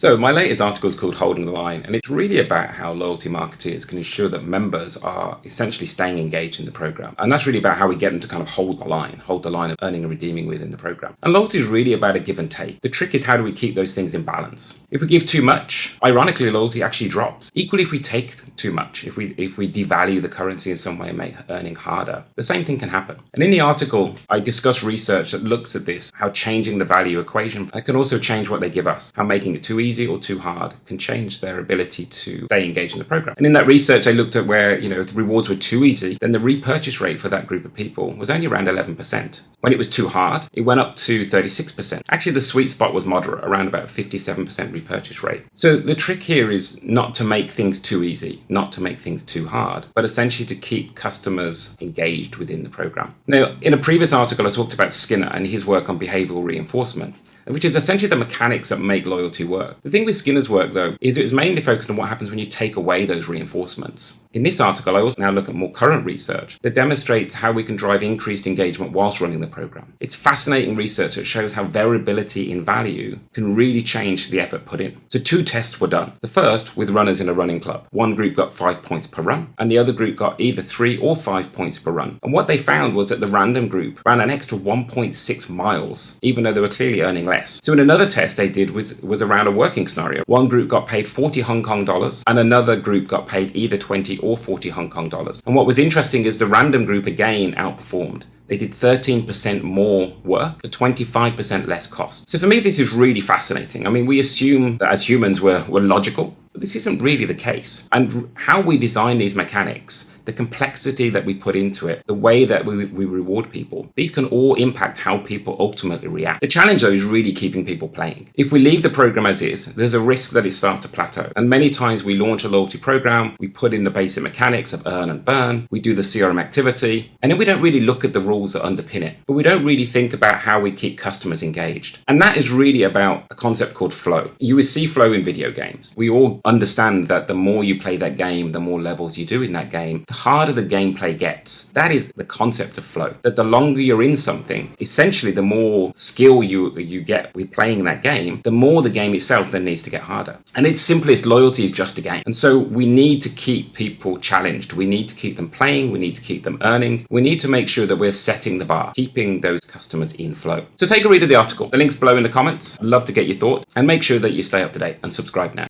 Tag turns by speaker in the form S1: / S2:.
S1: So my latest article is called Holding the Line, and it's really about how loyalty marketeers can ensure that members are essentially staying engaged in the program. And that's really about how we get them to kind of hold the line of earning and redeeming within the program. And loyalty is really about a give and take. The trick is, how do we keep those things in balance? If we give too much, ironically, loyalty actually drops. Equally, if we take too much, if we devalue the currency in some way and make earning harder, the same thing can happen. And in the article, I discuss research that looks at this, how changing the value equation can also change what they give us, how making it too easy or too hard can change their ability to stay engaged in the program. And in that research, I looked at where, if the rewards were too easy, then the repurchase rate for that group of people was only around 11%. When it was too hard, it went up to 36%. Actually, the sweet spot was moderate, around about 57% repurchase rate. So the trick here is not to make things too easy, not to make things too hard, but essentially to keep customers engaged within the program. Now, in a previous article, I talked about Skinner and his work on behavioral reinforcement, which is essentially the mechanics that make loyalty work. The thing with Skinner's work, though, is it was mainly focused on what happens when you take away those reinforcements. In this article, I also now look at more current research that demonstrates how we can drive increased engagement whilst running the program. It's fascinating research that shows how variability in value can really change the effort put in. So 2 tests were done. The first with runners in a running club. One group got 5 points per run, and the other group got either 3 or 5 points per run. And what they found was that the random group ran an extra 1.6 miles, even though they were clearly earning less. So in another test they did was around a working scenario. One group got paid 40 Hong Kong dollars, and another group got paid either 20 or 40 Hong Kong dollars. And what was interesting is the random group again outperformed. They did 13% more work for 25% less cost. So for me, this is really fascinating. I mean, we assume that as humans we're logical, but this isn't really the case. And how we design these mechanics, the complexity that we put into it, the way that we reward people, these can all impact how people ultimately react. The challenge, though, is really keeping people playing. If we leave the program as is, there's a risk that it starts to plateau. And many times we launch a loyalty program, we put in the basic mechanics of earn and burn, we do the CRM activity, and then we don't really look at the rules that underpin it. But we don't really think about how we keep customers engaged. And that is really about a concept called flow. You will see flow in video games. We all understand that the more you play that game, the more levels you do in that game, the harder the gameplay gets. That is the concept of flow. That the longer you're in something, essentially the more skill you get with playing that game, the more the game itself then needs to get harder. And its simplest, loyalty is just a game. And so we need to keep people challenged. We need to keep them playing. We need to keep them earning. We need to make sure that we're setting the bar, keeping those customers in flow. So take a read of the article. The link's below in the comments. I'd love to get your thoughts, and make sure that you stay up to date and subscribe now.